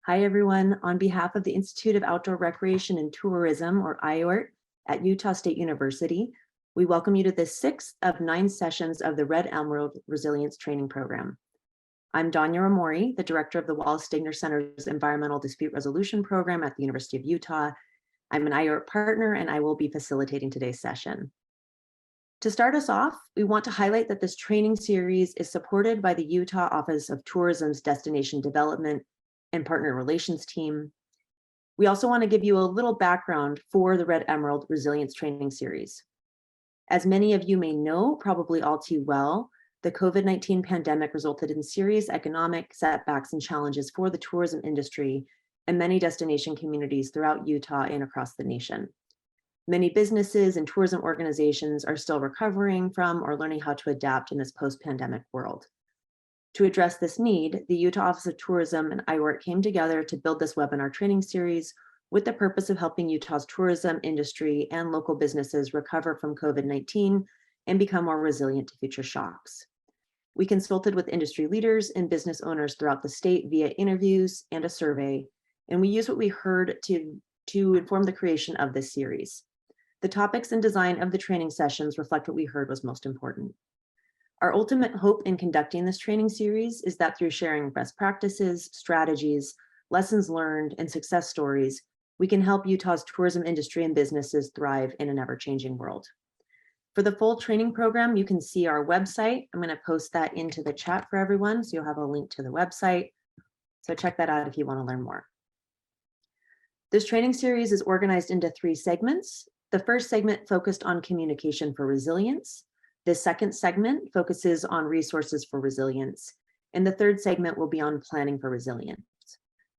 Hi, everyone. On behalf of the Institute of Outdoor Recreation and Tourism, or IORT, at Utah State University, we welcome you to the 6th of 9 sessions of the Red Emerald Resilience Training Program. I'm Danya Ramori, the director of the Wallace Stegner Center's Environmental Dispute Resolution Program at the University of Utah. I'm an IORT partner, and I will be facilitating today's session. To start us off, we want to highlight that this training series is supported by the Utah Office of Tourism's Destination Development and Partner Relations team. We also want to give you a little background for the Red Emerald Resilience Training Series. As many of you may know, probably all too well, the COVID-19 pandemic resulted in serious economic setbacks and challenges for the tourism industry and many destination communities throughout Utah and across the nation. Many businesses and tourism organizations are still recovering from or learning how to adapt in this post-pandemic world. To address this need, the Utah Office of Tourism and IORT came together to build this webinar training series with the purpose of helping Utah's tourism industry and local businesses recover from COVID-19 and become more resilient to future shocks. We consulted with industry leaders and business owners throughout the state via interviews and a survey, and we used what we heard to inform the creation of this series. The topics and design of the training sessions reflect what we heard was most important. Our ultimate hope in conducting this training series is that through sharing best practices, strategies, lessons learned, and success stories, we can help Utah's tourism industry and businesses thrive in an ever-changing world. For the full training program, you can see our website. I'm going to post that into the chat for everyone, so you'll have a link to the website. So check that out if you want to learn more. This training series is organized into 3 segments. The first segment focused on communication for resilience. The second segment focuses on resources for resilience, and the third segment will be on planning for resilience.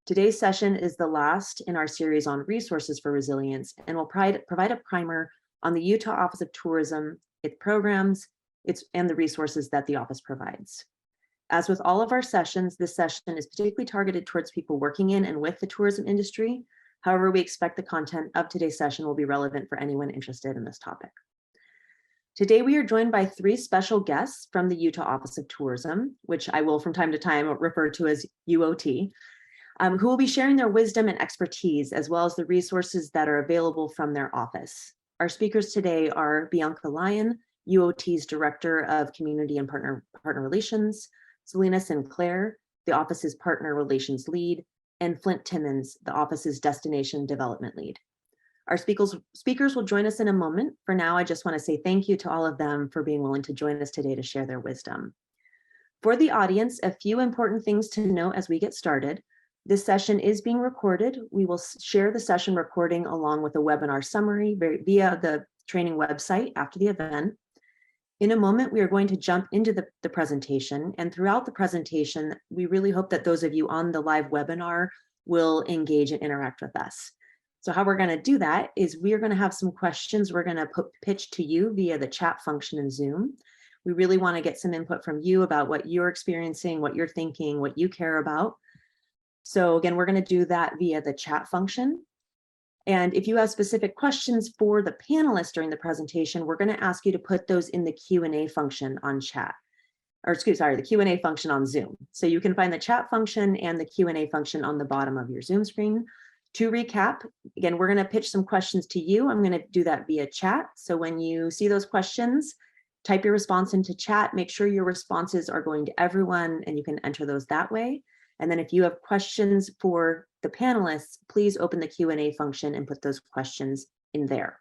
Today's session is the last in our series on resources for resilience and will provide a primer on the Utah Office of Tourism, its programs, and the resources that the office provides. As with all of our sessions, this session is particularly targeted towards people working in and with the tourism industry. However, we expect the content of today's session will be relevant for anyone interested in this topic. Today, we are joined by 3 special guests from the Utah Office of Tourism, which I will from time to time refer to as UOT, who will be sharing their wisdom and expertise, as well as the resources that are available from their office. Our speakers today are Bianca Lyon, UOT's Director of Community and Partner Relations, Celina Sinclair, the office's Partner Relations Lead, and Flint Timmins, the office's Destination Development Lead. Our speakers will join us in a moment. For now, I just want to say thank you to all of them for being willing to join us today to share their wisdom. For the audience, a few important things to note as we get started. This session is being recorded. We will share the session recording along with a webinar summary via the training website after the event. In a moment, we are going to jump into the presentation, and throughout the presentation, we really hope that those of you on the live webinar will engage and interact with us. So how we're going to do that is we are going to have some questions we're going to pitch to you via the chat function in Zoom. We really want to get some input from you about what you're experiencing, what you're thinking, what you care about. So again, we're going to do that via the chat function. And if you have specific questions for the panelists during the presentation, we're going to ask you to put those in the Q&A function on chat, or the Q&A function on Zoom. So you can find the chat function and the Q&A function on the bottom of your Zoom screen. To recap, again, we're going to pitch some questions to you. I'm going to do that via chat. So when you see those questions, type your response into chat. Make sure your responses are going to everyone, and you can enter those that way. And then if you have questions for the panelists, please open the Q&A function and put those questions in there.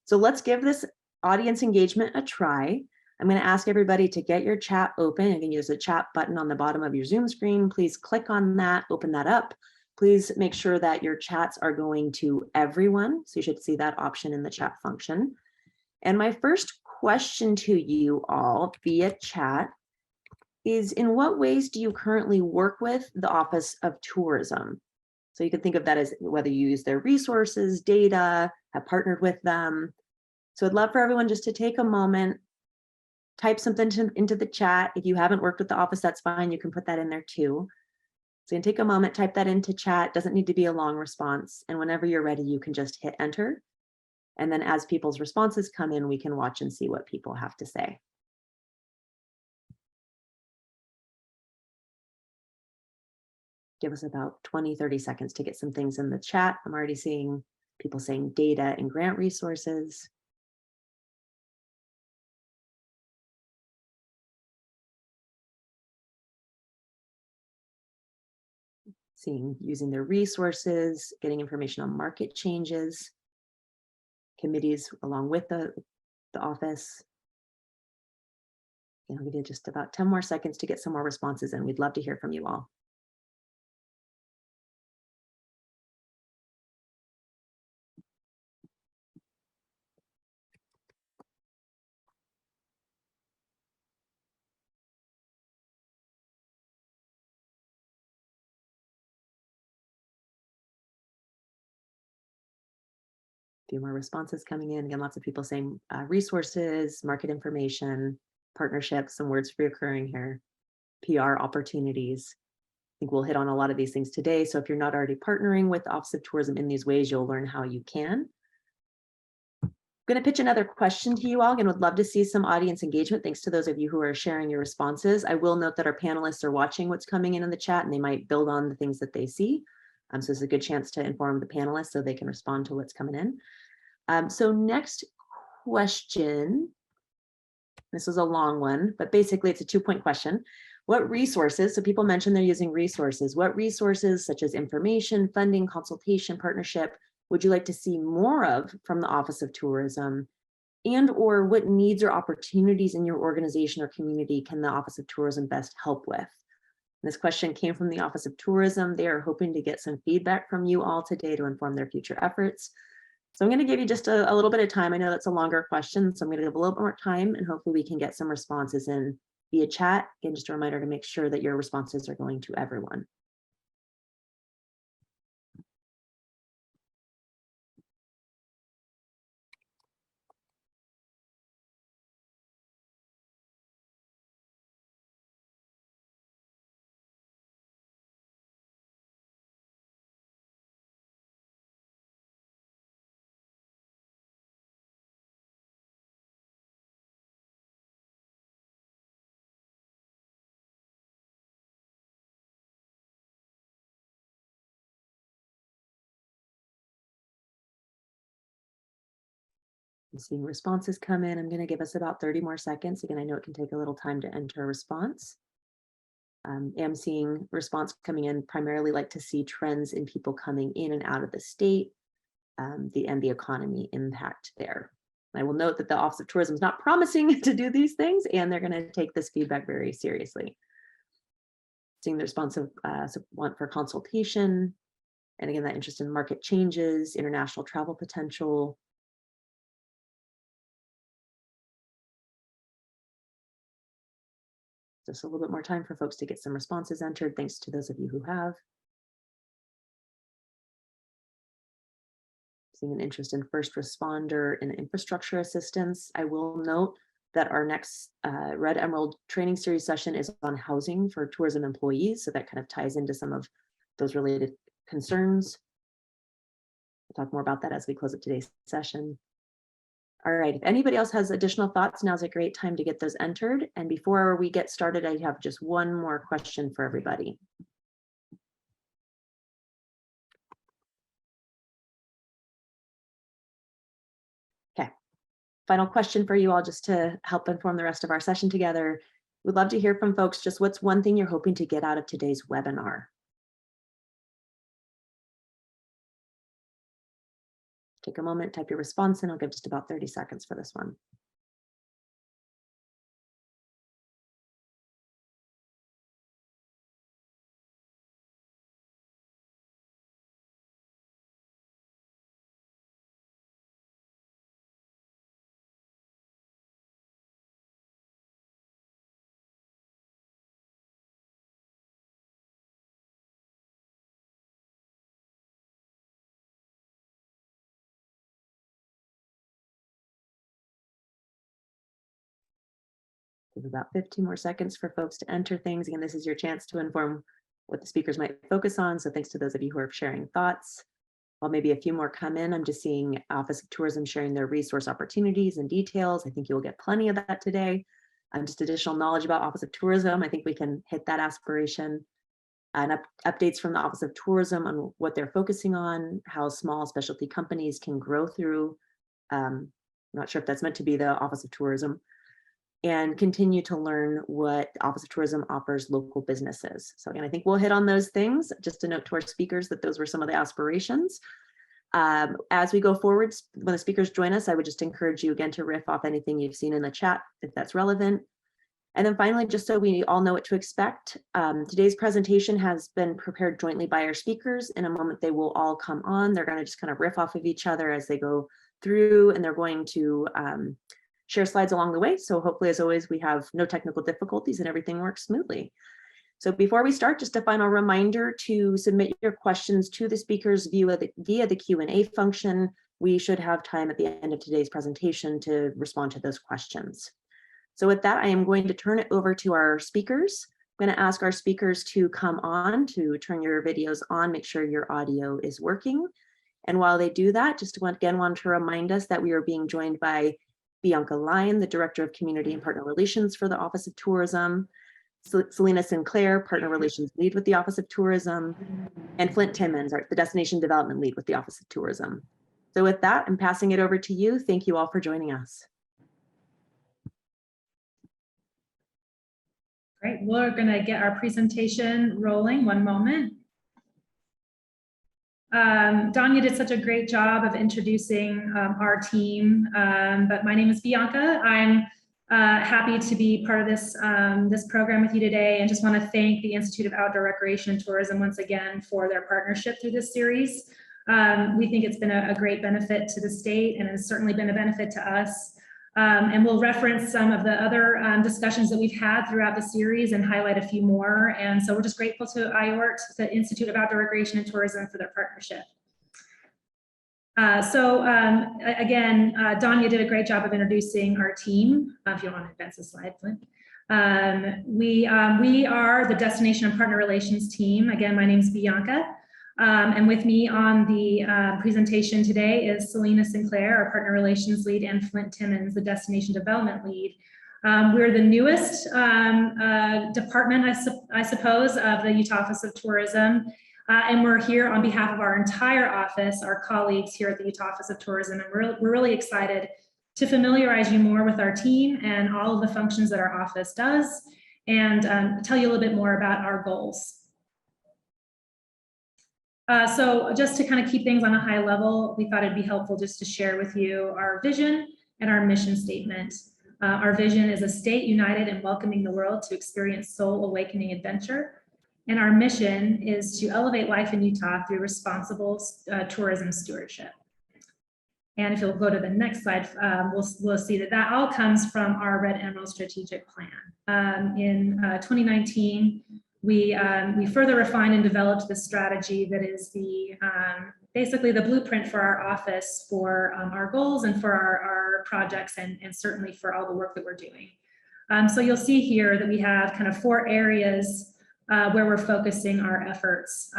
So let's give this audience engagement a try. I'm going to ask everybody to get your chat open. You can use the chat button on the bottom of your Zoom screen. Please click on that, open that up. Please make sure that your chats are going to everyone. So you should see that option in the chat function. And my first question to you all via chat is, in what ways do you currently work with the Office of Tourism? So you can think of that as whether you use their resources, data, have partnered with them. So I'd love for everyone just to take a moment, type something into the chat. If you haven't worked with the office, that's fine. You can put that in there too. So you can take a moment, type that into chat. Doesn't need to be a long response. And whenever you're ready, you can just hit enter. And then as people's responses come in, we can watch and see what people have to say. Give us about 20, 30 seconds to get some things in the chat. I'm already seeing people saying data and grant resources. Seeing using their resources, getting information on market changes, committees along with the office. I'll give you just about 10 more seconds to get some more responses in. We'd love to hear from you all. Few more responses coming in. Again, lots of people saying resources, market information, partnerships, some words reoccurring here, PR opportunities. I think we'll hit on a lot of these things today. So if you're not already partnering with the Office of Tourism in these ways, you'll learn how you can. I'm going to pitch another question to you all and would love to see some audience engagement. Thanks to those of you who are sharing your responses. I will note that our panelists are watching what's coming in the chat and they might build on the things that they see. So it's a good chance to inform the panelists so they can respond to what's coming in. So next question, this is a long one, but basically it's a 2-point question. What resources, so people mentioned they're using resources, what resources such as information, funding, consultation, partnership, would you like to see more of from the Office of Tourism? And or what needs or opportunities in your organization or community can the Office of Tourism best help with? This question came from the Office of Tourism. They are hoping to get some feedback from you all today to inform their future efforts. So I'm going to give you just a little bit of time. I know that's a longer question, so I'm going to give a little bit more time and hopefully we can get some responses in via chat. Again, just a reminder to make sure that your responses are going to everyone. I'm seeing responses come in. I'm going to give us about 30 more seconds. Again, I know it can take a little time to enter a response. I'm seeing response coming in, primarily like to see trends in people coming in and out of the state, and the economy impact there. I will note that the Office of Tourism is not promising to do these things, and they're going to take this feedback very seriously. Seeing the response of want for consultation, and again, that interest in market changes, international travel potential. Just a little bit more time for folks to get some responses entered. Thanks to those of you who have. Seeing an interest in first responder and infrastructure assistance. I will note that our next Red Emerald training series session is on housing for tourism employees. So that kind of ties into some of those related concerns. We'll talk more about that as we close up today's session. All right, if anybody else has additional thoughts, now's a great time to get those entered. And before we get started, I have just one more question for everybody. Okay, final question for you all, just to help inform the rest of our session together. We'd love to hear from folks, just what's one thing you're hoping to get out of today's webinar? Take a moment, type your response, and I'll give just about 30 seconds for this one. Give about 15 more seconds for folks to enter things. Again, this is your chance to inform what the speakers might focus on. So thanks to those of you who are sharing thoughts. While maybe a few more come in, I'm just seeing Office of Tourism sharing their resource opportunities and details. I think you'll get plenty of that today. Just additional knowledge about Office of Tourism. I think we can hit that aspiration. and updates from the Office of Tourism on what they're focusing on, how small specialty companies can grow through, I'm not sure if that's meant to be the Office of Tourism, and continue to learn what the Office of Tourism offers local businesses. So again, I think we'll hit on those things. Just a note to our speakers that those were some of the aspirations. As we go forward, when the speakers join us, I would just encourage you again to riff off anything you've seen in the chat, if that's relevant. And then finally, just so we all know what to expect, today's presentation has been prepared jointly by our speakers. In a moment, they will all come on. They're going to just kind of riff off of each other as they go through, and they're going to share slides along the way. So hopefully, as always, we have no technical difficulties and everything works smoothly. So before we start, just a final reminder to submit your questions to the speakers via the Q&A function. We should have time at the end of today's presentation to respond to those questions. So with that, I am going to turn it over to our speakers. I'm going to ask our speakers to come on, to turn your videos on, make sure your audio is working. And while they do that, just again want to remind us that we are being joined by Bianca Lyon, the Director of Community and Partner Relations for the Office of Tourism, Celina Sinclair, Partner Relations Lead with the Office of Tourism, and Flint Timmins, the Destination Development Lead with the Office of Tourism. So with that, I'm passing it over to you. Thank you all for joining us. Great, we're gonna get our presentation rolling. One moment. Danya did such a great job of introducing our team, but my name is Bianca. I'm happy to be part of this, this program with you today, and just want to thank the Institute of Outdoor Recreation and Tourism once again for their partnership through this series. We think it's been a great benefit to the state, and it's certainly been a benefit to us. And we'll reference some of the other discussions that we've had throughout the series and highlight a few more. And so we're just grateful to IORT, the Institute of Outdoor Recreation and Tourism, for their partnership. Again, Danya did a great job of introducing our team. If you want to advance the slide, Flint. We are the Destination and Partner Relations team. Again, my name is Bianca. And with me on the presentation today is Celina Sinclair, our Partner Relations Lead, and Flint Timmins, the Destination Development Lead. We're the newest department, I suppose, of the Utah Office of Tourism. And we're here on behalf of our entire office, our colleagues here at the Utah Office of Tourism. And we're really excited to familiarize you more with our team and all of the functions that our office does, and tell you a little bit more about our goals. So just to kind of keep things on a high level, we thought it'd be helpful just to share with you our vision and our mission statement. Our vision is a state united in welcoming the world to experience soul awakening adventure. And our mission is to elevate life in Utah through responsible tourism stewardship. And if you'll go to the next slide, we'll see that that all comes from our Red Emerald Strategic Plan. In 2019, we further refined and developed the strategy that is the basically the blueprint for our office, for our goals and for our projects, and certainly for all the work that we're doing. So you'll see here that we have kind of 4 areas where we're focusing our efforts.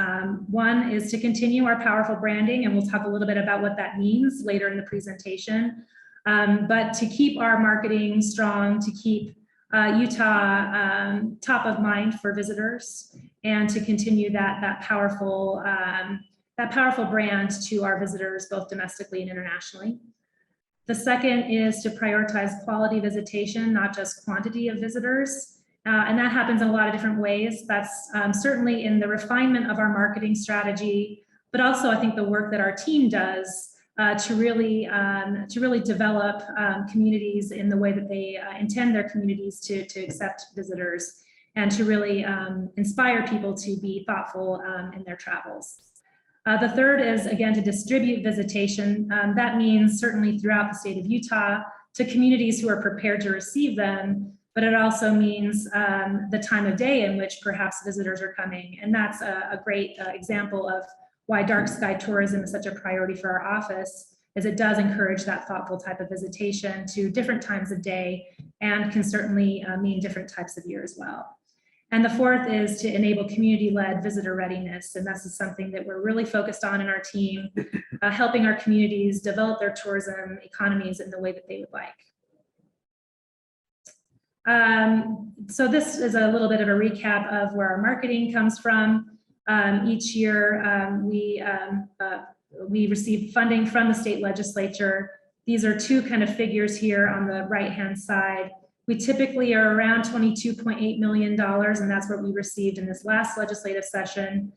One is to continue our powerful branding, and we'll talk a little bit about what that means later in the presentation. But to keep our marketing strong, to keep Utah top of mind for visitors, and to continue that powerful brand to our visitors, both domestically and internationally. The second is to prioritize quality visitation, not just quantity of visitors. And that happens in a lot of different ways. That's certainly in the refinement of our marketing strategy, but also I think the work that our team does to really develop communities in the way that they intend their communities to accept visitors, and to really inspire people to be thoughtful in their travels. The third is, again, to distribute visitation. That means certainly throughout the state of Utah to communities who are prepared to receive them, but it also means the time of day in which perhaps visitors are coming. And that's a great example of why dark sky tourism is such a priority for our office, is it does encourage that thoughtful type of visitation to different times of day, and can certainly mean different types of year as well. And the fourth is to enable community-led visitor readiness. And this is something that we're really focused on in our team, helping our communities develop their tourism economies in the way that they would like. So this is a little bit of a recap of where our marketing comes from. Each year, we receive funding from the state legislature. These are two kind of figures here on the right-hand side. We typically are around $22.8 million, and that's what we received in this last legislative session.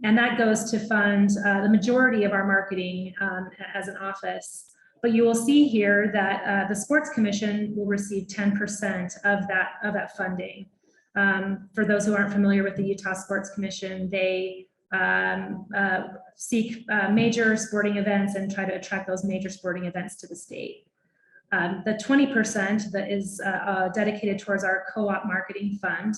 And that goes to fund the majority of our marketing as an office. But you will see here that the Sports Commission will receive 10% of that funding. For those who aren't familiar with the Utah Sports Commission, they seek major sporting events and try to attract those major sporting events to the state. The 20% that is dedicated towards our co-op marketing fund.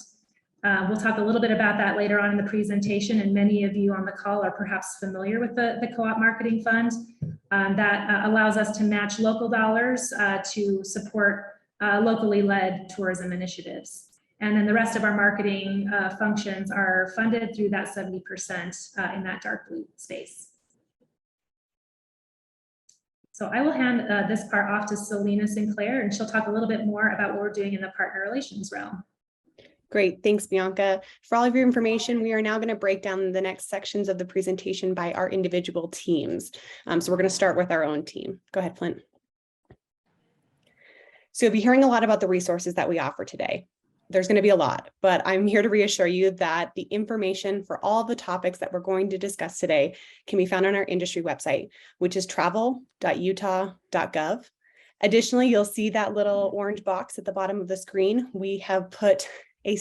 We'll talk a little bit about that later on in the presentation, and many of you on the call are perhaps familiar with the co-op marketing fund. That allows us to match local dollars to support locally led tourism initiatives. And then the rest of our marketing functions are funded through that 70% in that dark blue space. So I will hand this part off to Celina Sinclair, and she'll talk a little bit more about what we're doing in the partner relations realm. Great, thanks, Bianca. For all of your information, we are now going to break down the next sections of the presentation by our individual teams. So we're going to start with our own team. Go ahead, Flint. So you'll be hearing a lot about the resources that we offer today. There's going to be a lot, but I'm here to reassure you that the information for all the topics that we're going to discuss today can be found on our industry website, which is travel.utah.gov. Additionally, you'll see that little orange box at the bottom of the screen. We have put a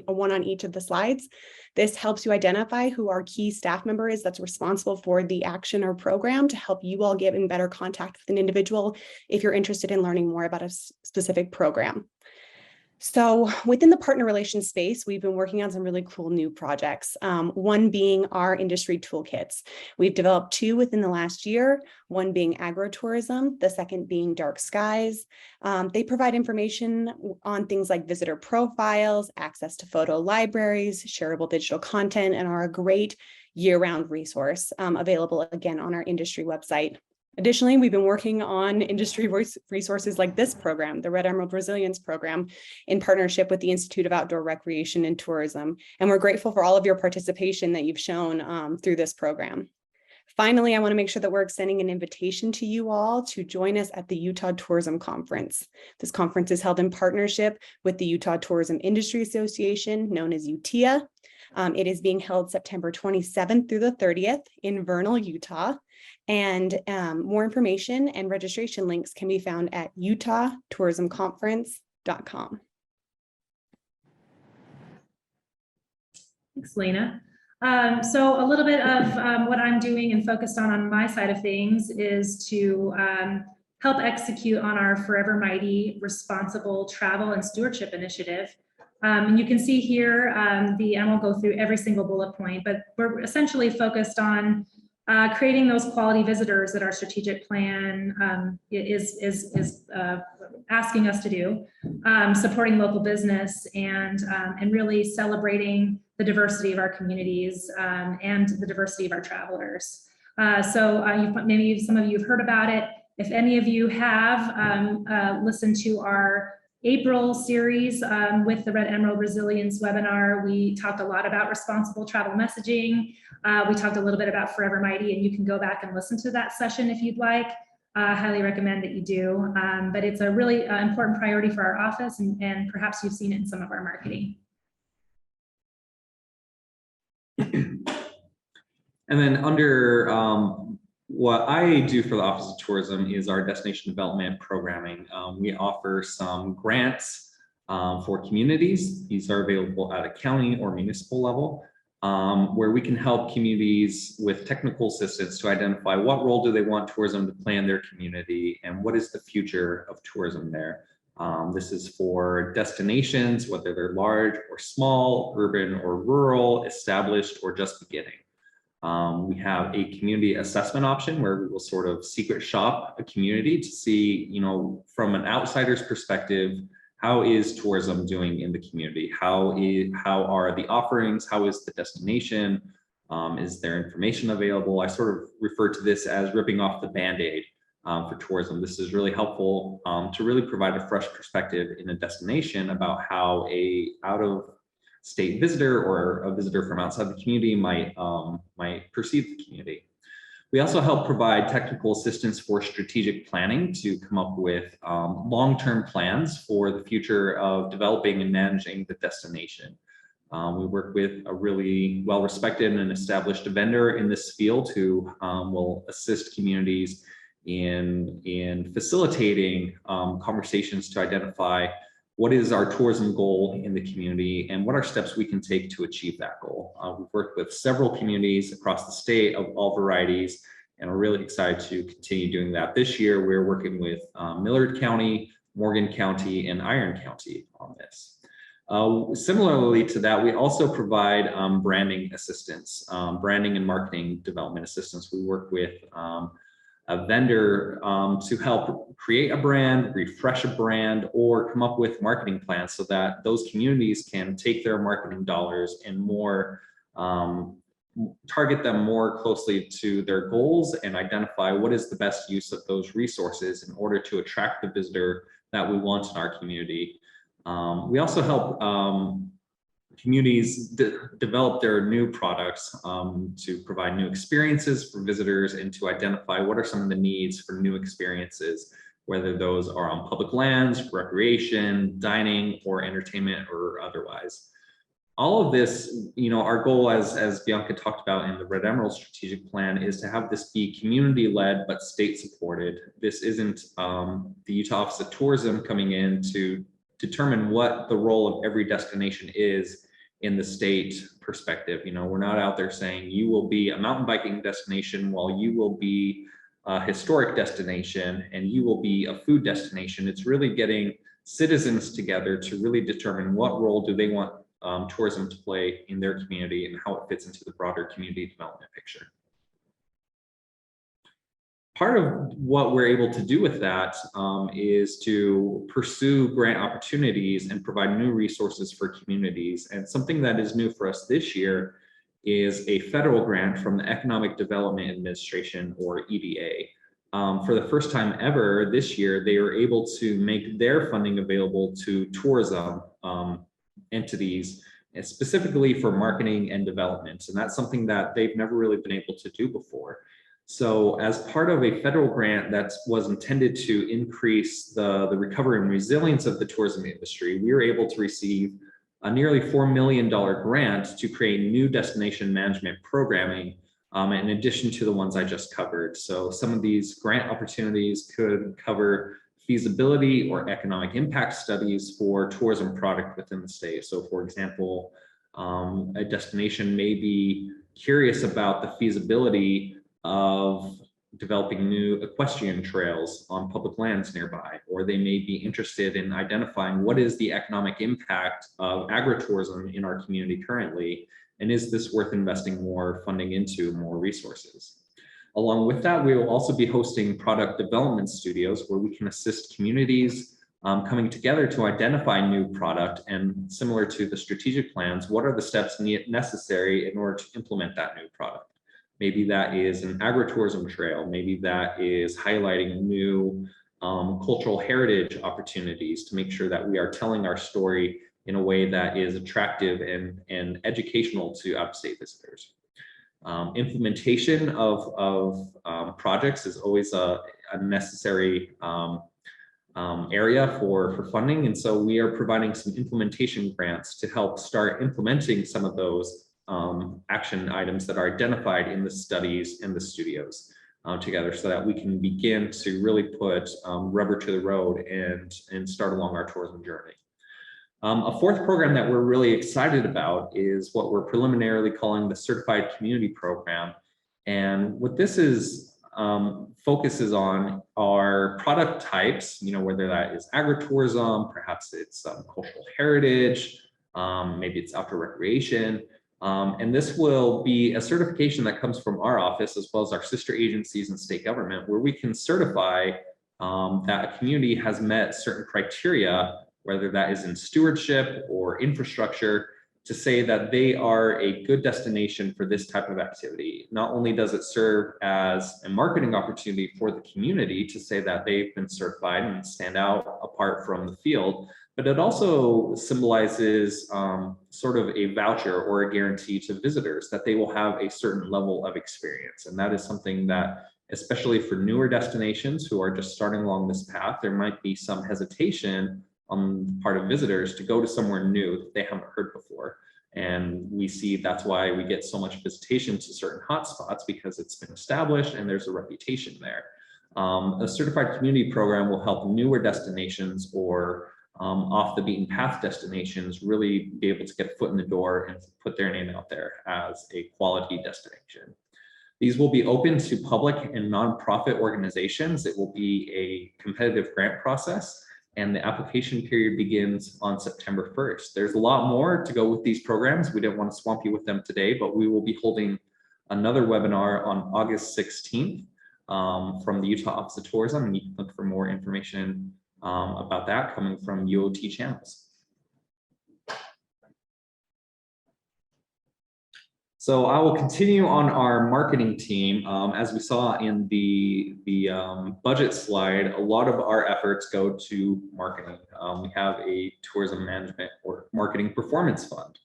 one on each of the slides. This helps you identify who our key staff member is that's responsible for the action or program to help you all get in better contact with an individual if you're interested in learning more about a specific program. So within the partner relations space, we've been working on some really cool new projects, one being our industry toolkits. We've developed two within the last year, one being agritourism, the second being dark skies. They provide information on things like visitor profiles, access to photo libraries, shareable digital content, and are a great year-round resource available again on our industry website. Additionally, we've been working on industry resources like this program, the Red Emerald Resilience Program, in partnership with the Institute of Outdoor Recreation and Tourism. And we're grateful for all of your participation that you've shown through this program. Finally, I want to make sure that we're extending an invitation to you all to join us at the Utah Tourism Conference. This conference is held in partnership with the Utah Tourism Industry Association, known as UTIA. It is being held September 27th through the 30th in Vernal, Utah. And more information and registration links can be found at utah.tourismconference.com. Thanks, Lena. So a little bit of what I'm doing and focused on my side of things is to help execute on our Forever Mighty responsible travel and stewardship initiative. And you can see here, I won't go through every single bullet point, but we're essentially focused on creating those quality visitors that our strategic plan is asking us to do, supporting local business and really celebrating the diversity of our communities and the diversity of our travelers. So maybe some of you have heard about it. If any of you have listened to our April series with the Red Emerald Resilience webinar, we talked a lot about responsible travel messaging. We talked a little bit about Forever Mighty, and you can go back and listen to that session if you'd like. Highly recommend that you do. But it's a really important priority for our office, and perhaps you've seen it in some of our marketing. And then under what I do for the Office of Tourism is our destination development programming. We offer some grants for communities. These are available at a county or municipal level, where we can help communities with technical assistance to identify what role do they want tourism to play in their community and what is the future of tourism there. This is for destinations, whether they're large or small, urban or rural, established or just beginning. We have a community assessment option where we will sort of secret shop a community to see, from an outsider's perspective, how is tourism doing in the community? How are the offerings? How is the destination? Is there information available? I sort of refer to this as ripping off the Band-Aid for tourism. This is really helpful to really provide a fresh perspective in a destination about how a out-of-state visitor or a visitor from outside the community might perceive the community. We also help provide technical assistance for strategic planning to come up with long-term plans for the future of developing and managing the destination. We work with a really well-respected and established vendor in this field who will assist communities in facilitating conversations to identify what is our tourism goal in the community and what are steps we can take to achieve that goal. We've worked with several communities across the state of all varieties, and we're really excited to continue doing that. This year, we're working with Millard County, Morgan County, and Iron County on this. Similarly to that, we also provide branding assistance, branding and marketing development assistance. We work with a vendor to help create a brand, refresh a brand, or come up with marketing plans so that those communities can take their marketing dollars and more target them more closely to their goals and identify what is the best use of those resources in order to attract the visitor that we want in our community. We also help communities develop their new products to provide new experiences for visitors and to identify what are some of the needs for new experiences, whether those are on public lands, recreation, dining, or entertainment or otherwise. All of this, our goal as Bianca talked about in the Red Emerald strategic plan is to have this be community-led but state supported. This isn't the Utah Office of Tourism coming in to determine what the role of every destination is in the state perspective. We're not out there saying you will be a mountain biking destination while you will be a historic destination and you will be a food destination. It's really getting citizens together to really determine what role do they want tourism to play in their community and how it fits into the broader community development picture. Part of what we're able to do with that is to pursue grant opportunities and provide new resources for communities. And something that is new for us this year is a federal grant from the Economic Development Administration, or EDA. For the first time ever this year, they were able to make their funding available to tourism entities, and specifically for marketing and development. And that's something that they've never really been able to do before. So as part of a federal grant that was intended to increase the recovery and resilience of the tourism industry, we were able to receive a nearly $4 million grant to create new destination management programming in addition to the ones I just covered. So some of these grant opportunities could cover feasibility or economic impact studies for tourism product within the state. So for example, a destination may be curious about the feasibility of developing new equestrian trails on public lands nearby, or they may be interested in identifying what is the economic impact of agritourism in our community currently, and is this worth investing more funding into, more resources. Along with that, we will also be hosting product development studios where we can assist communities coming together to identify new product, and similar to the strategic plans, what are the steps necessary in order to implement that new product? Maybe that is an agritourism trail. Maybe that is highlighting new cultural heritage opportunities to make sure that we are telling our story in a way that is attractive and educational to out-of-state visitors. Implementation of projects is always a necessary area for funding. And so we are providing some implementation grants to help start implementing some of those action items that are identified in the studies and the studios together, so that we can begin to really put rubber to the road and start along our tourism journey. A fourth program that we're really excited about is what we're preliminarily calling the Certified Community Program. And what this is focuses on are product types, whether that is agritourism, perhaps it's cultural heritage, maybe it's outdoor recreation. And this will be a certification that comes from our office as well as our sister agencies and state government, where we can certify that a community has met certain criteria, whether that is in stewardship or infrastructure, to say that they are a good destination for this type of activity. Not only does it serve as a marketing opportunity for the community to say that they've been certified and stand out apart from the field, but it also symbolizes sort of a voucher or a guarantee to visitors that they will have a certain level of experience. And that is something that, especially for newer destinations who are just starting along this path, there might be some hesitation on the part of visitors to go to somewhere new that they haven't heard before. And we see that's why we get so much visitation to certain hotspots, because it's been established and there's a reputation there. A certified community program will help newer destinations or off the beaten path destinations really be able to get a foot in the door and put their name out there as a quality destination. These will be open to public and nonprofit organizations. It will be a competitive grant process, and the application period begins on September 1st. There's a lot more to go with these programs. We didn't want to swamp you with them today, but we will be holding another webinar on August 16th from the Utah Office of Tourism, and you can look for more information about that coming from UOT channels. So I will continue on our marketing team. As we saw in the budget slide, a lot of our efforts go to marketing. We have a tourism management or marketing performance fund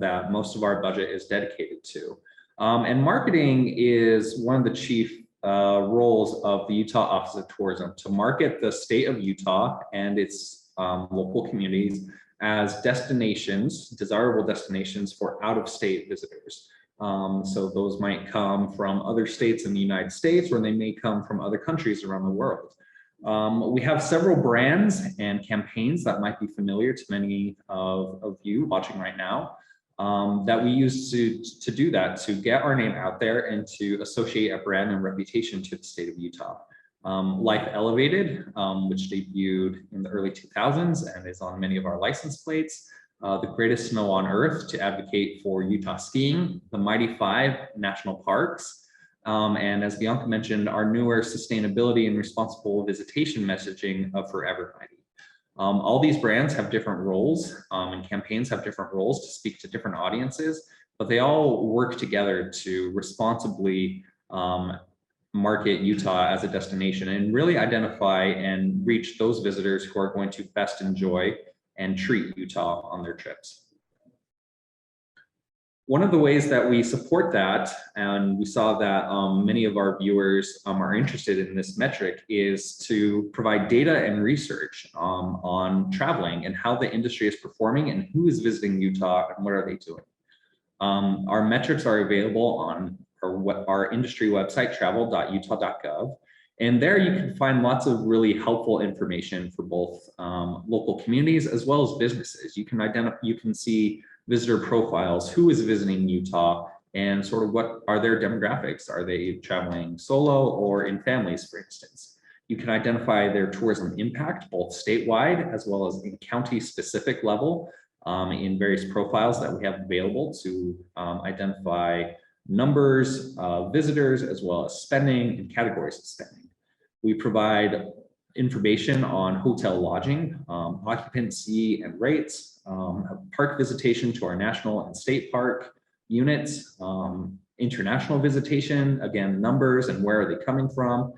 that most of our budget is dedicated to. And marketing is one of the chief roles of the Utah Office of Tourism, to market the state of Utah and its local communities as destinations, desirable destinations for out-of-state visitors. So those might come from other states in the United States, or they may come from other countries around the world. We have several brands and campaigns that might be familiar to many of you watching right now that we use to do that, to get our name out there and to associate a brand and reputation to the state of Utah. Life Elevated, which debuted in the early 2000s and is on many of our license plates. The Greatest Snow on Earth, to advocate for Utah skiing. The Mighty Five National Parks. And as Bianca mentioned, our newer sustainability and responsible visitation messaging of Forever Mighty. All these brands have different roles and campaigns have different roles to speak to different audiences, but they all work together to responsibly market Utah as a destination and really identify and reach those visitors who are going to best enjoy and treat Utah on their trips. One of the ways that we support that, and we saw that many of our viewers are interested in this metric, is to provide data and research on traveling and how the industry is performing and who is visiting Utah and what are they doing. Our metrics are available on our industry website, travel.utah.gov. And there you can find lots of really helpful information for both local communities as well as businesses. You can see visitor profiles, who is visiting Utah, and sort of what are their demographics. Are they traveling solo or in families, for instance? You can identify their tourism impact, both statewide as well as in county specific level, in various profiles that we have available to identify numbers of visitors as well as spending and categories of spending. We provide information on hotel lodging, occupancy and rates, park visitation to our national and state park units, international visitation, again, numbers and where are they coming from.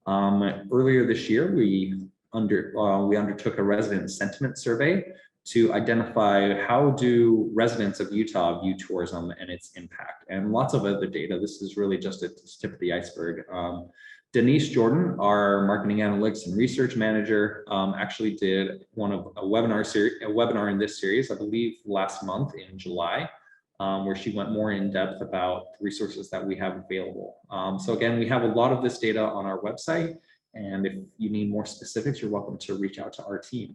Earlier this year, we undertook a resident sentiment survey to identify how do residents of Utah view tourism and its impact, and lots of other data. This is really just a tip of the iceberg. Denise Jordan, our marketing analytics and research manager, actually did a webinar in this series, I believe last month in July, where she went more in depth about the resources that we have available. So again, we have a lot of this data on our website, and if you need more specifics, you're welcome to reach out to our team.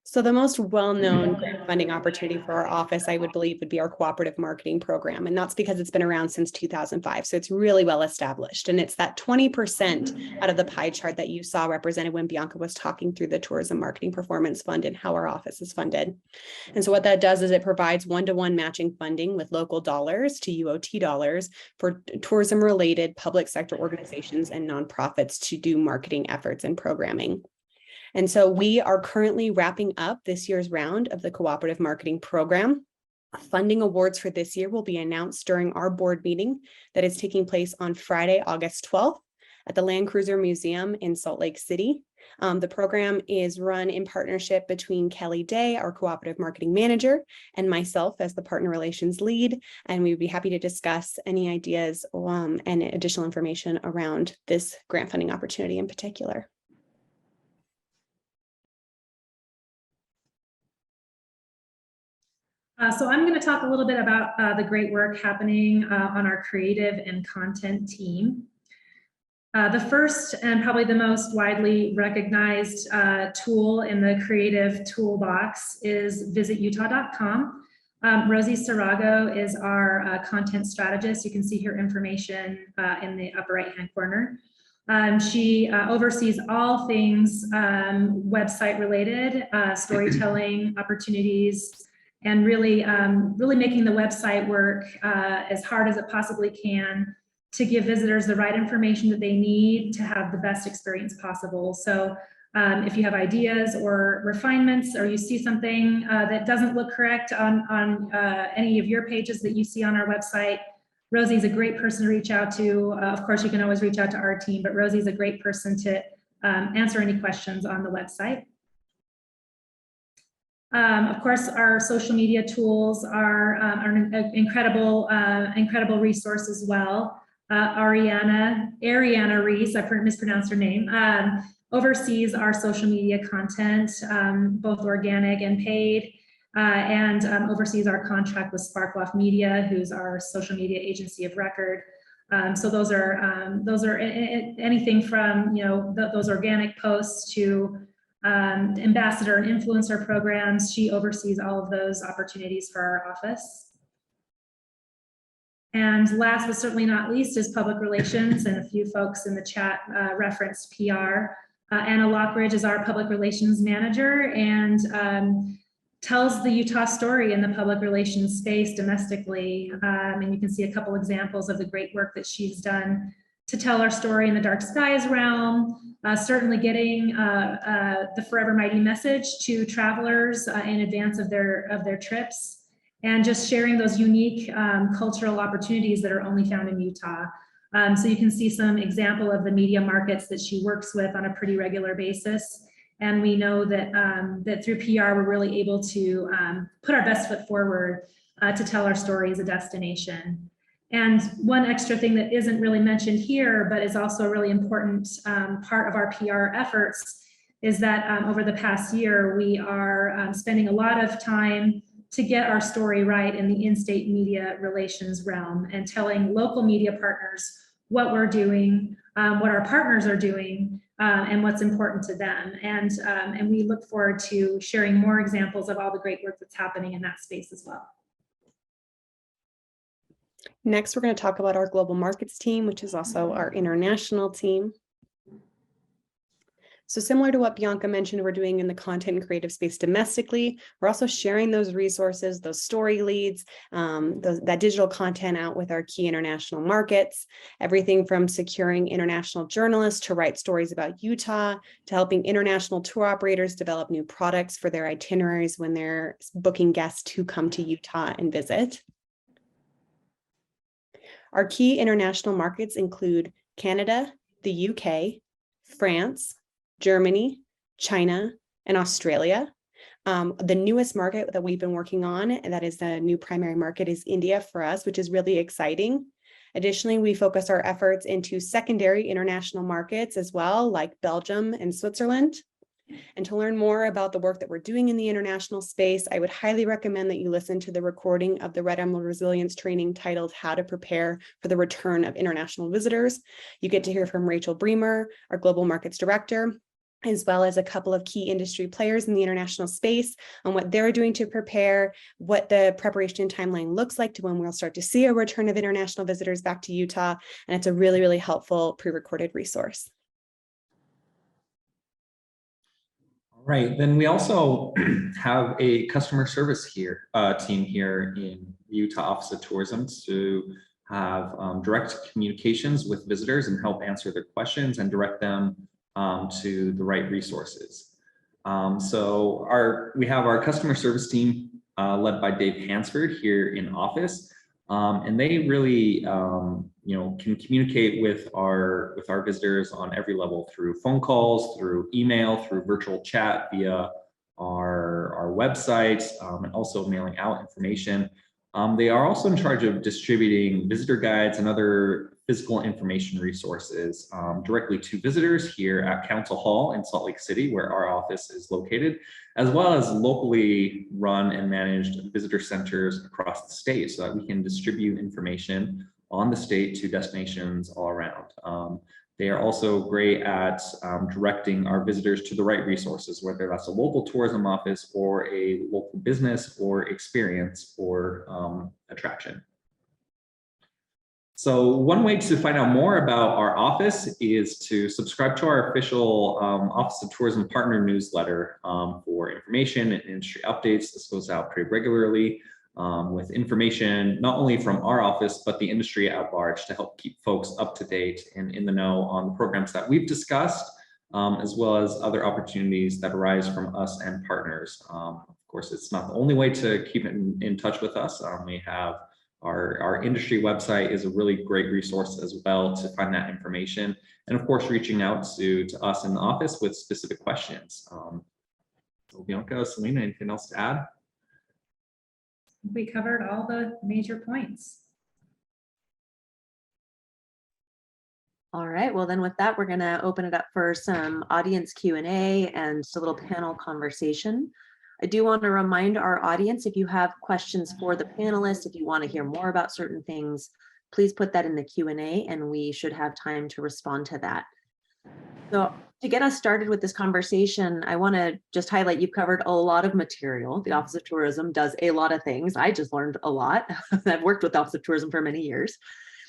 So the most well-known grant funding opportunity for our office, I would believe, would be our cooperative marketing program. And that's because it's been around since 2005. So it's really well established. And it's that 20% out of the pie chart that you saw represented when Bianca was talking through the Tourism Marketing Performance Fund and how our office is funded. And so what that does is it provides one-to-one matching funding with local dollars to UOT dollars for tourism-related public sector organizations and nonprofits to do marketing efforts and programming. And so we are currently wrapping up this year's round of the Cooperative Marketing Program. Funding awards for this year will be announced during our board meeting that is taking place on Friday, August 12th at the Land Cruiser Museum in Salt Lake City. The program is run in partnership between Kelly Day, our Cooperative Marketing Manager, and myself as the Partner Relations Lead, and we'd be happy to discuss any ideas and additional information around this grant funding opportunity in particular. So I'm going to talk a little bit about the great work happening on our creative and content team. The first and probably the most widely recognized tool in the creative toolbox is visitutah.com. Rosie Sarago is our content strategist. You can see her information in the upper right-hand corner. She oversees all things website related, storytelling opportunities, and really making the website work as hard as it possibly can to give visitors the right information that they need to have the best experience possible. So if you have ideas or refinements, or you see something that doesn't look correct on any of your pages that you see on our website, Rosie's a great person to reach out to. Of course, you can always reach out to our team, but Rosie's a great person to answer any questions on the website. Of course, our social media tools are an incredible resource as well. Ariana Reese, I mispronounced her name, oversees our social media content, both organic and paid, and oversees our contract with Sparkloff Media, who's our social media agency of record. So those are anything from those organic posts to ambassador and influencer programs. She oversees all of those opportunities for our office. And last but certainly not least is public relations, and a few folks in the chat referenced PR. Anna Lockridge is our public relations manager and tells the Utah story in the public relations space domestically. And you can see a couple examples of the great work that she's done to tell our story in the dark skies realm, certainly getting the Forever Mighty message to travelers in advance of their trips, and just sharing those unique cultural opportunities that are only found in Utah. So you can see some example of the media markets that she works with on a pretty regular basis. And we know that, that through PR, we're really able to put our best foot forward to tell our story as a destination. And one extra thing that isn't really mentioned here, but is also a really important part of our PR efforts, is that over the past year, we are spending a lot of time to get our story right in the in-state media relations realm, and telling local media partners what we're doing, what our partners are doing, and what's important to them. And we look forward to sharing more examples of all the great work that's happening in that space as well. Next, we're going to talk about our global markets team, which is also our international team. So similar to what Bianca mentioned, we're doing in the content and creative space domestically, we're also sharing those resources, those story leads, that digital content out with our key international markets, everything from securing international journalists to write stories about Utah, to helping international tour operators develop new products for their itineraries when they're booking guests to come to Utah and visit. Our key international markets include Canada, the UK, France, Germany, China, and Australia. The newest market that we've been working on, and that is the new primary market, is India for us, which is really exciting. Additionally, we focus our efforts into secondary international markets as well, like Belgium and Switzerland. And to learn more about the work that we're doing in the international space, I would highly recommend that you listen to the recording of the Red Emerald Resilience training titled How to Prepare for the Return of International Visitors. You get to hear from Rachel Bremer, our Global Markets Director, as well as a couple of key industry players in the international space on what they're doing to prepare, what the preparation timeline looks like to when we'll start to see a return of international visitors back to Utah. And it's a really, really helpful pre-recorded resource. All right, then we also have a customer service team here in the Utah Office of Tourism to have direct communications with visitors and help answer their questions and direct them to the right resources. We have our customer service team led by Dave Hansford here in office. And they really, can communicate with our visitors on every level through phone calls, through email, through virtual chat, via our website, and also mailing out information. They are also in charge of distributing visitor guides and other physical information resources directly to visitors here at Council Hall in Salt Lake City, where our office is located, as well as locally run and managed visitor centers across the state, so that we can distribute information on the state to destinations all around. They are also great at directing our visitors to the right resources, whether that's a local tourism office or a local business or experience or attraction. So one way to find out more about our office is to subscribe to our official Office of Tourism Partner newsletter for information and industry updates. This goes out pretty regularly with information not only from our office, but the industry at large, to help keep folks up to date and in the know on the programs that we've discussed, as well as other opportunities that arise from us and partners. Of course, it's not the only way to keep in touch with us. We have our industry website is a really great resource as well to find that information. And of course, reaching out to us in the office with specific questions. So Bianca, Celina, anything else to add? We covered all the major points. All right, well then with that, we're gonna open it up for some audience Q&A and just a little panel conversation. I do want to remind our audience, if you have questions for the panelists, if you want to hear more about certain things, please put that in the Q&A and we should have time to respond to that. So to get us started with this conversation, I want to just highlight you've covered a lot of material. The Office of Tourism does a lot of things. I just learned a lot. I've worked with the Office of Tourism for many years.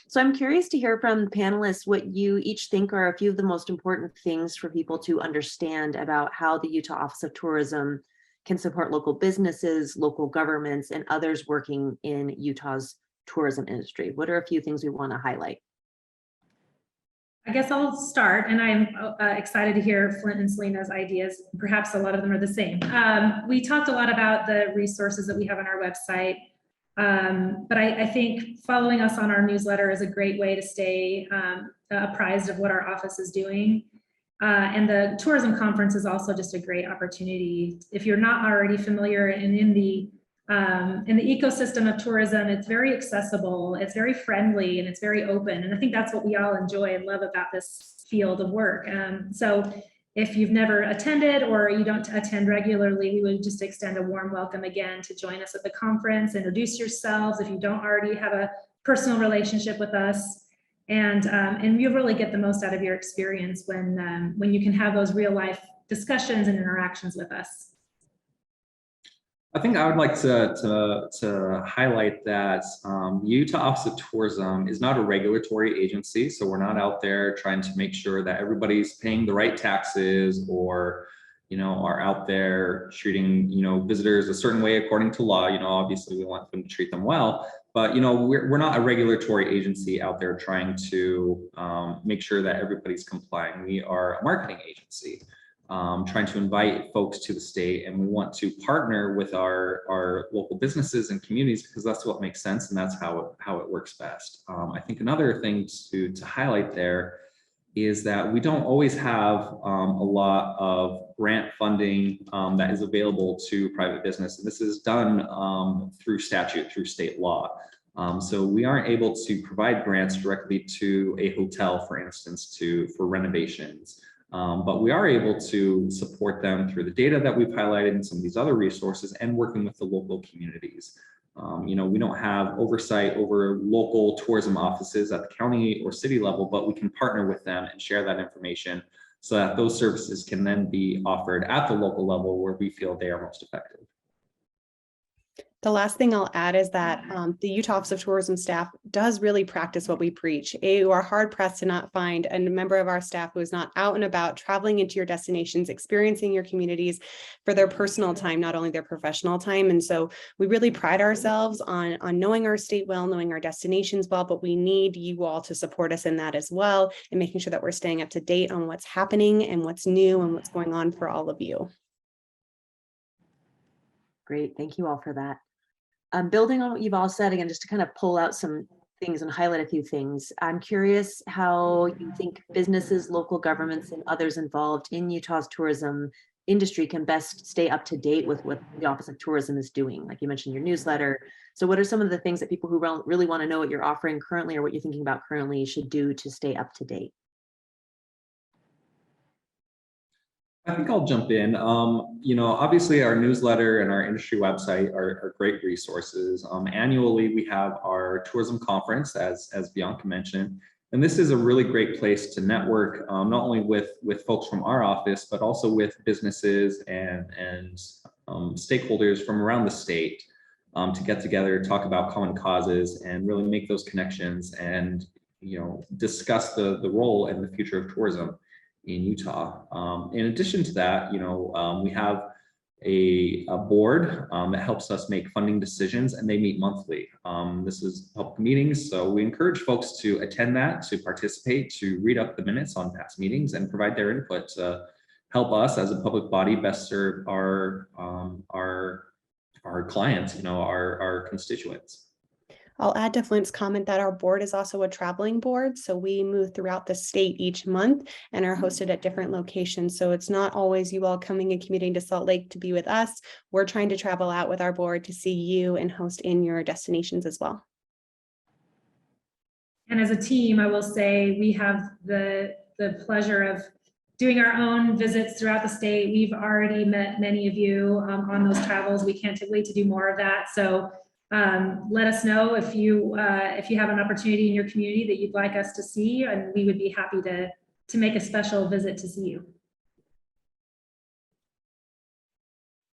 So I'm curious to hear from the panelists what you each think are a few of the most important things for people to understand about how the Utah Office of Tourism can support local businesses, local governments, and others working in Utah's tourism industry. What are a few things we want to highlight? I guess I'll start, and I'm excited to hear Flint and Celina's ideas. Perhaps a lot of them are the same. We talked a lot about the resources that we have on our website, but I think following us on our newsletter is a great way to stay apprised of what our office is doing. And the tourism conference is also just a great opportunity. If you're not already familiar and in the ecosystem of tourism, it's very accessible, it's very friendly, and it's very open. And I think that's what we all enjoy and love about this field of work. So if you've never attended or you don't attend regularly, we would just extend a warm welcome again to join us at the conference. Introduce yourselves if you don't already have a personal relationship with us. And you really get the most out of your experience when you can have those real life discussions and interactions with us. I think I would like to highlight that Utah Office of Tourism is not a regulatory agency, so we're not out there trying to make sure that everybody's paying the right taxes or are out there treating visitors a certain way according to law. Obviously we want them to treat them well, but we're not a regulatory agency out there trying to make sure that everybody's complying. We are a marketing agency trying to invite folks to the state, and we want to partner with our local businesses and communities because that's what makes sense and that's how it works best. I think another thing to highlight there is that we don't always have a lot of grant funding that is available to private business. And this is done through statute, through state law. So we aren't able to provide grants directly to a hotel, for instance, for renovations. But we are able to support them through the data that we've highlighted and some of these other resources and working with the local communities. We don't have oversight over local tourism offices at the county or city level, but we can partner with them and share that information so that those services can then be offered at the local level where we feel they are most effective. The last thing I'll add is that the Utah Office of Tourism staff does really practice what we preach. You are hard pressed to not find a member of our staff who is not out and about, traveling into your destinations, experiencing your communities for their personal time, not only their professional time. And so we really pride ourselves on knowing our state well, knowing our destinations well, but we need you all to support us in that as well, and making sure that we're staying up to date on what's happening and what's new and what's going on for all of you. Great, thank you all for that. Building on what you've all said, again, just to kind of pull out some things and highlight a few things, I'm curious how you think businesses, local governments, and others involved in Utah's tourism industry can best stay up to date with what the Office of Tourism is doing. Like you mentioned your newsletter. So what are some of the things that people who really want to know what you're offering currently or what you're thinking about currently should do to stay up to date? I think I'll jump in. Obviously our newsletter and our industry website are great resources. Annually, we have our tourism conference, as Bianca mentioned, and this is a really great place to network, not only with folks from our office, but also with businesses and stakeholders from around the state to get together, talk about common causes, and really make those connections and discuss the role and the future of tourism in Utah. In addition to that, we have a board that helps us make funding decisions, and they meet monthly. This is public meetings, so we encourage folks to attend that, to participate, to read up the minutes on past meetings and provide their input to help us as a public body best serve our clients, our constituents. I'll add to Flint's comment that our board is also a traveling board. So we move throughout the state each month and are hosted at different locations. So it's not always you all coming and commuting to Salt Lake to be with us. We're trying to travel out with our board to see you and host in your destinations as well. And as a team, I will say we have the pleasure of doing our own visits throughout the state. We've already met many of you on those travels. We can't wait to do more of that. So let us know if you have an opportunity in your community that you'd like us to see, and we would be happy to make a special visit to see you.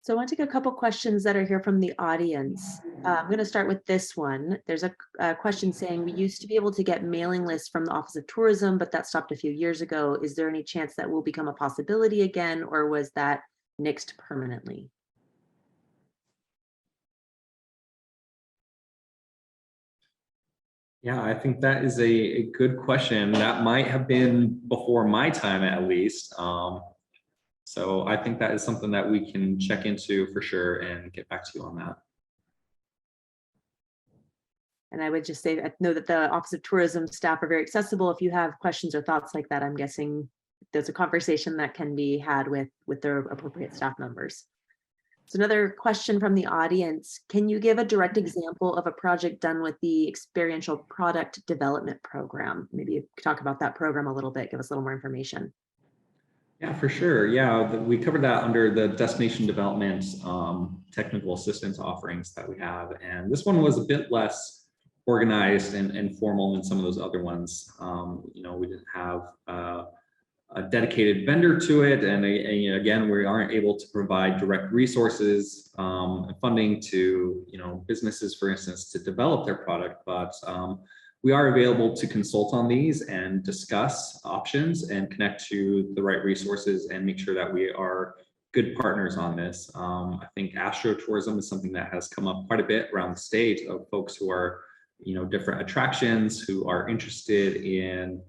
So I want to take a couple questions that are here from the audience. I'm going to start with this one. There's a question saying, we used to be able to get mailing lists from the Office of Tourism, but that stopped a few years ago. Is there any chance that will become a possibility again, or was that nixed permanently? Yeah, I think that is a good question. That might have been before my time, at least. So I think that is something that we can check into for sure and get back to you on that. And I would just say, I know that the Office of Tourism staff are very accessible. If you have questions or thoughts like that, I'm guessing there's a conversation that can be had with their appropriate staff members. So another question from the audience, can you give a direct example of a project done with the Experiential Product Development Program? Maybe you could talk about that program a little bit, give us a little more information. Yeah, for sure. Yeah, we covered that under the destination development technical assistance offerings that we have. And this one was a bit less organized and formal than some of those other ones. We didn't have a dedicated vendor to it. And again, we aren't able to provide direct resources and funding to, businesses, for instance, to develop their product, but we are available to consult on these and discuss options and connect to the right resources and make sure that we are good partners on this. I think astrotourism is something that has come up quite a bit around the state of folks who are, different attractions, who are interested in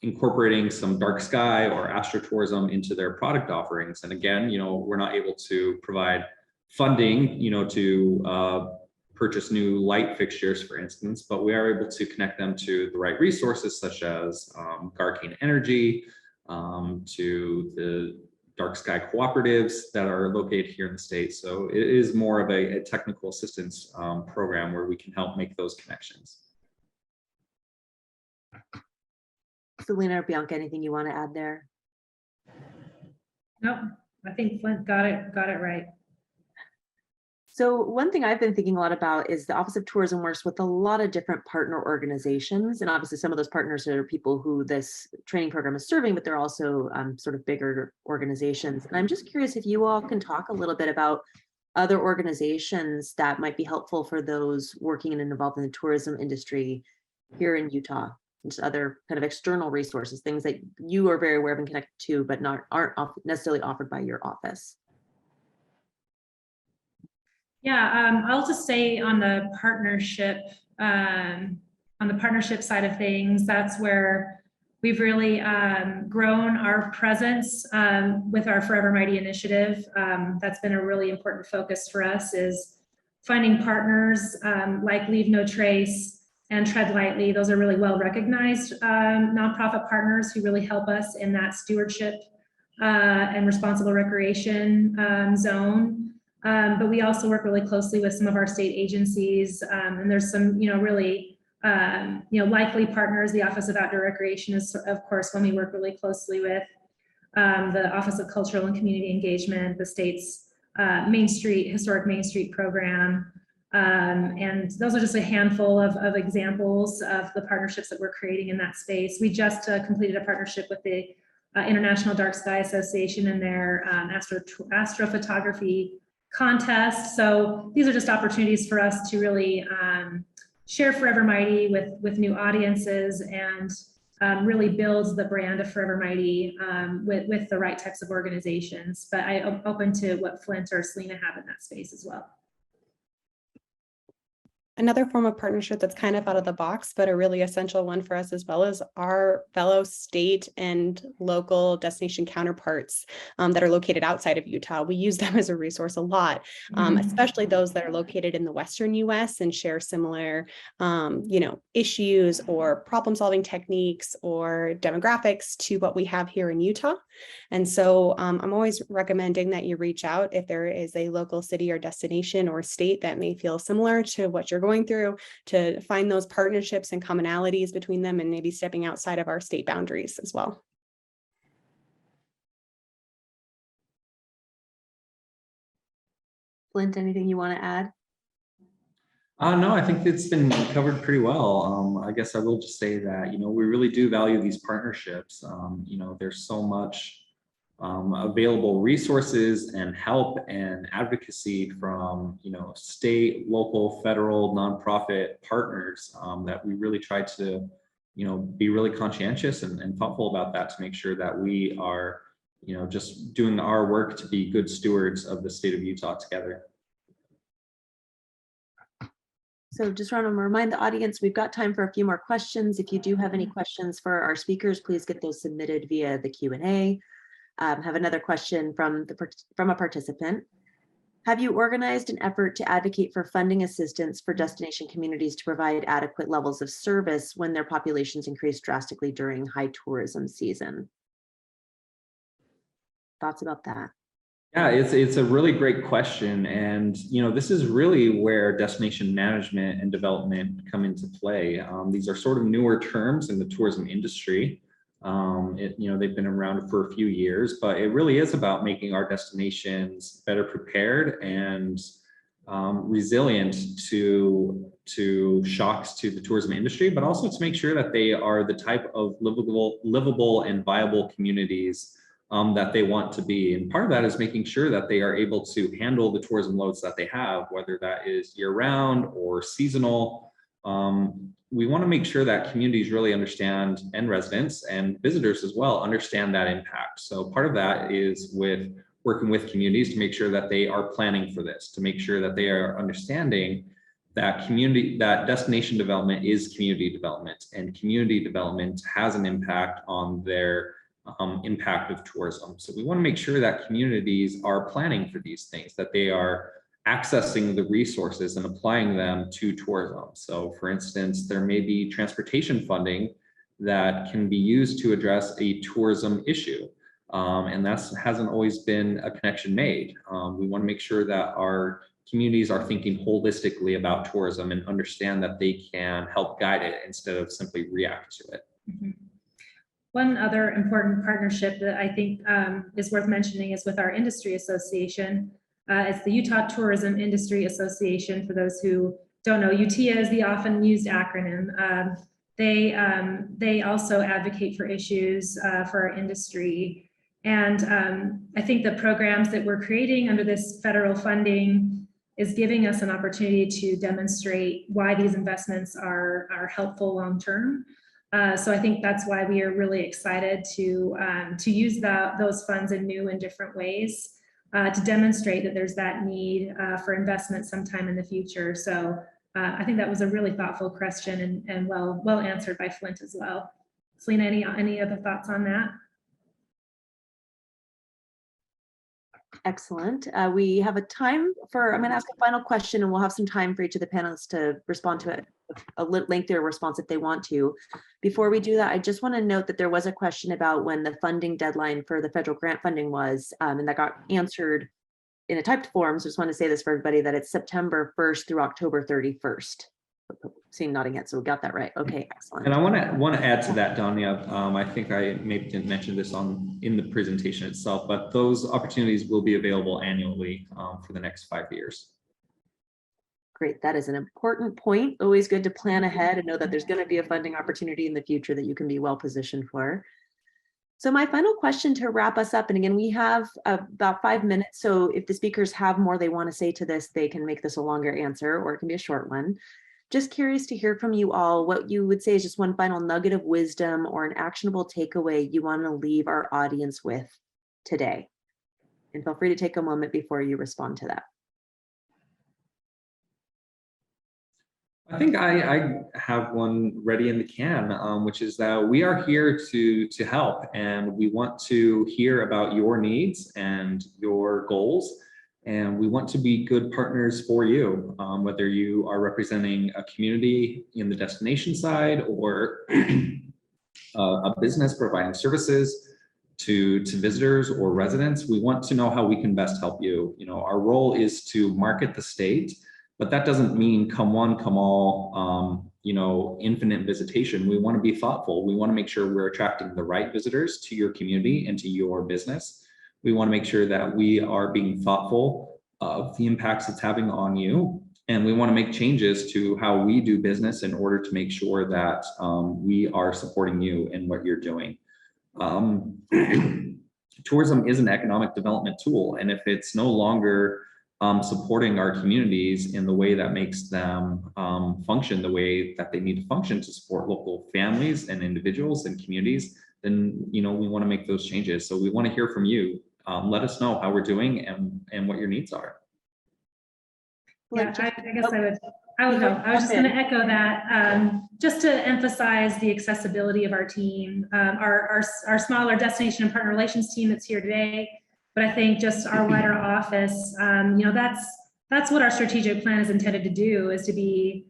incorporating some dark sky or astrotourism into their product offerings. And again, we're not able to provide funding, to purchase new light fixtures, for instance, but we are able to connect them to the right resources such as Garcine Energy, to the dark sky cooperatives that are located here in the state. So it is more of a technical assistance program where we can help make those connections. Celina or Bianca, anything you want to add there? Nope, I think Flint got it right. So one thing I've been thinking a lot about is the Office of Tourism works with a lot of different partner organizations. And obviously some of those partners are people who this training program is serving, but they're also sort of bigger organizations. And I'm just curious if you all can talk a little bit about other organizations that might be helpful for those working and involved in the tourism industry here in Utah. Just other kind of external resources, things that you are very aware of and connected to, but aren't necessarily offered by your office. Yeah, I'll just say on the partnership side of things, that's where We've really grown our presence with our Forever Mighty initiative. That's been a really important focus for us, is finding partners like Leave No Trace and Tread Lightly. Those are really well recognized nonprofit partners who really help us in that stewardship and responsible recreation zone. But we also work really closely with some of our state agencies, and there's some, really likely partners. The Office of Outdoor Recreation is, of course, one we work really closely with. The Office of Cultural and Community Engagement, the state's Historic Main Street program. And those are just a handful of examples of the partnerships that we're creating in that space. We just completed a partnership with the International Dark Sky Association and their astrophotography contest. So these are just opportunities for us to really share Forever Mighty with new audiences and really builds the brand of Forever Mighty with the right types of organizations. But I'm open to what Flint or Celina have in that space as well. Another form of partnership that's kind of out of the box, but a really essential one for us as well, is our fellow state and local destination counterparts that are located outside of Utah. We use them as a resource a lot, especially those that are located in the Western US and share similar, issues or problem-solving techniques or demographics to what we have here in Utah. And so I'm always recommending that you reach out if there is a local city or destination or state that may feel similar to what you're going through, to find those partnerships and commonalities between them, and maybe stepping outside of our state boundaries as well. Flint, anything you want to add? No, I think it's been covered pretty well. I guess I will just say that, we really do value these partnerships. There's so much available resources and help and advocacy from, state, local, federal, nonprofit partners that we really try to, be really conscientious and thoughtful about that, to make sure that we are, just doing our work to be good stewards of the state of Utah together. So just want to remind the audience, we've got time for a few more questions. If you do have any questions for our speakers, please get those submitted via the Q&A. Have another question from a participant. Have you organized an effort to advocate for funding assistance for destination communities to provide adequate levels of service when their populations increase drastically during high tourism season? Thoughts about that? Yeah, it's a really great question. And, this is really where destination management and development come into play. These are sort of newer terms in the tourism industry. They've been around for a few years, but it really is about making our destinations better prepared and resilient to shocks to the tourism industry, but also to make sure that they are the type of livable and viable communities that they want to be. And part of that is making sure that they are able to handle the tourism loads that they have, whether that is year-round or seasonal. We want to make sure that communities really understand, and residents and visitors as well, understand that impact. So part of that is with working with communities to make sure that they are planning for this, to make sure that they are understanding that destination development is community development, and community development has an impact on their impact of tourism. So we want to make sure that communities are planning for these things, that they are accessing the resources and applying them to tourism. So for instance, there may be transportation funding that can be used to address a tourism issue. And that hasn't always been a connection made. We want to make sure that our communities are thinking holistically about tourism and understand that they can help guide it instead of simply react to it. Mm-hmm. One other important partnership that I think is worth mentioning is with our industry association. It's the Utah Tourism Industry Association. For those who don't know, UTIA is the often used acronym. They also advocate for issues for our industry. And I think the programs that we're creating under this federal funding is giving us an opportunity to demonstrate why these investments are helpful long-term. So I think that's why we are really excited to use those funds in new and different ways to demonstrate that there's that need for investment sometime in the future. So I think that was a really thoughtful question and well answered by Flint as well. Celina, any other thoughts on that? Excellent. We have a time for, I'm going to ask a final question and we'll have some time for each of the panelists to respond to it, a lengthier response if they want to. Before we do that, I just want to note that there was a question about when the funding deadline for the federal grant funding was, and that got answered in a typed form. So I just want to say this for everybody that it's September 1st through October 31st. Seeing nodding head, so we got that right. Okay, excellent. And I want to add to that, Danya. I think I maybe didn't mention this in the presentation itself, but those opportunities will be available annually for the next 5 years. Great, that is an important point. Always good to plan ahead and know that there's going to be a funding opportunity in the future that you can be well positioned for. So my final question to wrap us up, and again, we have about 5 minutes. So if the speakers have more they want to say to this, they can make this a longer answer or it can be a short one. Just curious to hear from you all what you would say is just one final nugget of wisdom or an actionable takeaway you want to leave our audience with today. And feel free to take a moment before you respond to that. I think I have one ready in the can, which is that we are here to help, and we want to hear about your needs and your goals. And we want to be good partners for you, whether you are representing a community in the destination side or a business providing services to visitors or residents. We want to know how we can best help you. You know, our role is to market the state, but that doesn't mean come one, come all, you know, infinite visitation. We want to be thoughtful. We want to make sure we're attracting the right visitors to your community and to your business. We want to make sure that we are being thoughtful of the impacts it's having on you. And we want to make changes to how we do business in order to make sure that we are supporting you in what you're doing. Tourism is an economic development tool. And if it's no longer supporting our communities in the way that makes them function the way that they need to function to support local families and individuals and communities, then, you know, we want to make those changes. So we want to hear from you. Let us know how we're doing and what your needs are. Yeah, I guess I would go. I was just going to echo that, just to emphasize the accessibility of our team, our smaller destination and partner relations team that's here today. But I think just our wider office, you know, that's what our strategic plan is intended to do, is to be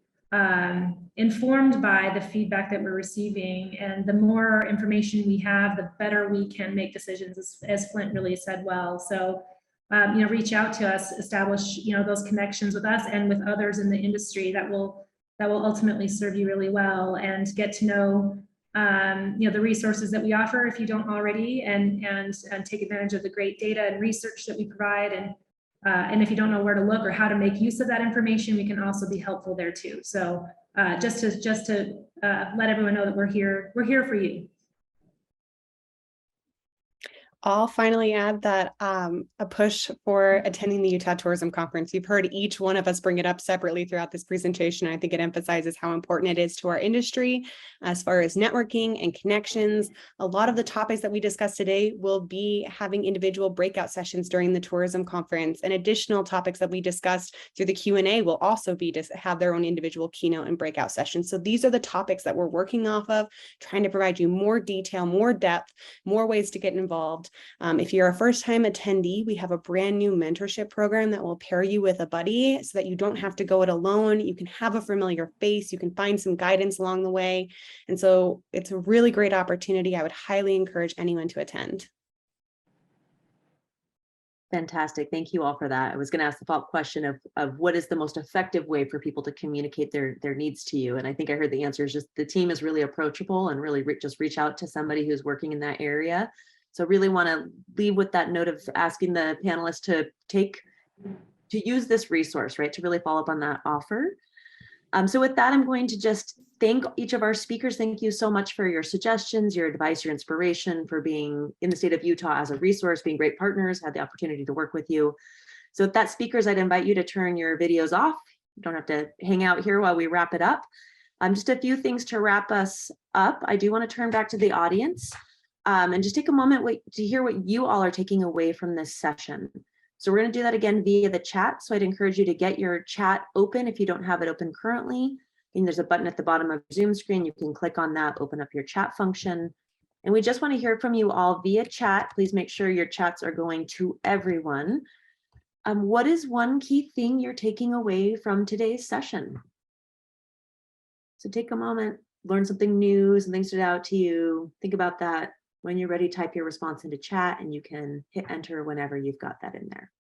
informed by the feedback that we're receiving. And the more information we have, the better we can make decisions, as Flint really said well. So, you know, reach out to us, establish, you know, those connections with us and with others in the industry that will ultimately serve you really well, and get to know, you know, the resources that we offer if you don't already, and take advantage of the great data and research that we provide. And if you don't know where to look or how to make use of that information, we can also be helpful there too. So just to let everyone know that we're here for you. I'll finally add that a push for attending the Utah Tourism Conference. You've heard each one of us bring it up separately throughout this presentation. I think it emphasizes how important it is to our industry as far as networking and connections. A lot of the topics that we discussed today will be having individual breakout sessions during the tourism conference, and additional topics that we discussed through the Q&A will also be to have their own individual keynote and breakout sessions. So these are the topics that we're working off of, trying to provide you more detail, more depth, more ways to get involved. If you're a first-time attendee, we have a brand new mentorship program that will pair you with a buddy so that you don't have to go it alone. You can have a familiar face. You can find some guidance along the way. And so it's a really great opportunity. I would highly encourage anyone to attend. Fantastic. Thank you all for that. I was going to ask the follow-up question of what is the most effective way for people to communicate their needs to you. And I think I heard the answer is just the team is really approachable and really just reach out to somebody who's working in that area. So really want to leave with that note of asking the panelists to use this resource, right? To really follow up on that offer. So with that, I'm going to just thank each of our speakers. Thank you so much for your suggestions, your advice, your inspiration, for being in the state of Utah as a resource, being great partners, had the opportunity to work with you. So with that, speakers, I'd invite you to turn your videos off. You don't have to hang out here while we wrap it up. Just a few things to wrap us up. I do want to turn back to the audience. And just take a moment to hear what you all are taking away from this session. So we're going to do that again via the chat. So I'd encourage you to get your chat open if you don't have it open currently. And there's a button at the bottom of Zoom screen. You can click on that, open up your chat function. And we just want to hear from you all via chat. Please make sure your chats are going to everyone. What is one key thing you're taking away from today's session? So take a moment, learn something new, something stood out to you. Think about that. When you're ready, type your response into chat and you can hit enter whenever you've got that in there.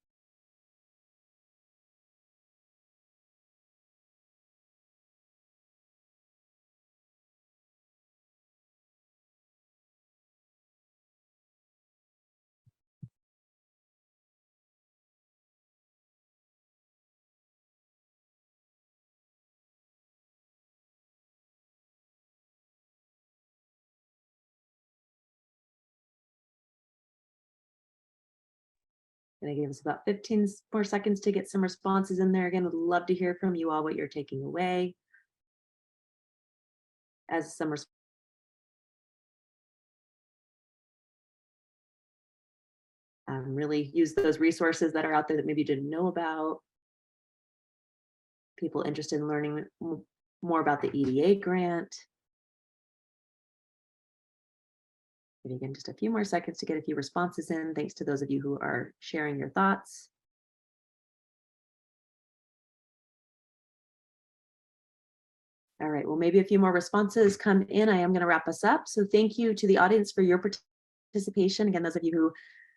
Gonna give us about 15 more seconds to get some responses in there. Again, would love to hear from you all what you're taking away. As some really use those resources that are out there that maybe you didn't know about. People interested in learning more about the EDA grant. And again, just a few more seconds to get a few responses in. Thanks to those of you who are sharing your thoughts. All right, well, maybe a few more responses come in. I am going to wrap us up. So thank you to the audience for your participation. Again, those of you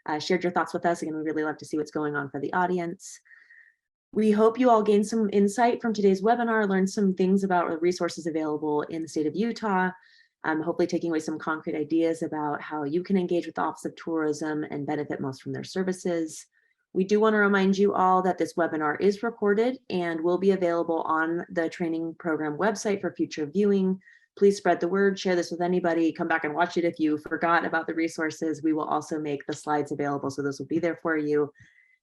who shared your thoughts with us. Again, we really love to see what's going on for the audience. We hope you all gained some insight from today's webinar, learned some things about the resources available in the state of Utah, hopefully taking away some concrete ideas about how you can engage with the Office of Tourism and benefit most from their services. We do want to remind you all that this webinar is recorded and will be available on the training program website for future viewing. Please spread the word, share this with anybody, come back and watch it if you forgot about the resources. We will also make the slides available, so those will be there for you.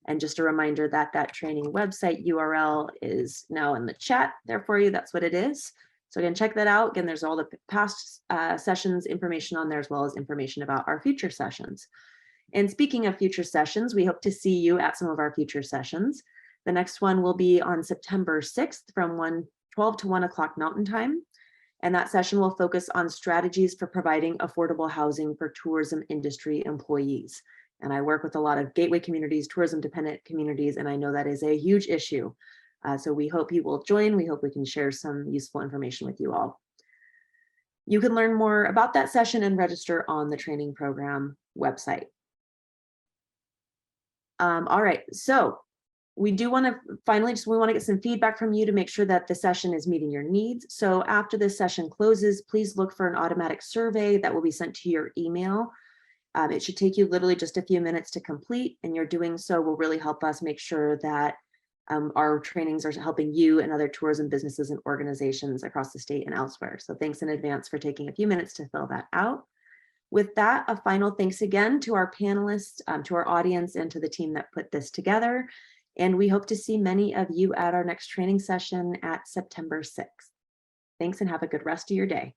And just a reminder that that training website URL is now in the chat there for you. That's what it is. So again, check that out. Again, there's all the past sessions information on there, as well as information about our future sessions. And speaking of future sessions, we hope to see you at some of our future sessions. The next one will be on September 6th from 12 to 1 o'clock Mountain Time. And that session will focus on strategies for providing affordable housing for tourism industry employees. And I work with a lot of gateway communities, tourism dependent communities, and I know that is a huge issue. So we hope you will join. We hope we can share some useful information with you all. You can learn more about that session and register on the training program website. All right, so we do want to finally we want to get some feedback from you to make sure that the session is meeting your needs. So after this session closes, please look for an automatic survey that will be sent to your email. It should take you literally just a few minutes to complete, and your doing so will really help us make sure that our trainings are helping you and other tourism businesses and organizations across the state and elsewhere. So thanks in advance for taking a few minutes to fill that out. With that, a final thanks again to our panelists, to our audience, and to the team that put this together. And we hope to see many of you at our next training session at September 6th. Thanks and have a good rest of your day.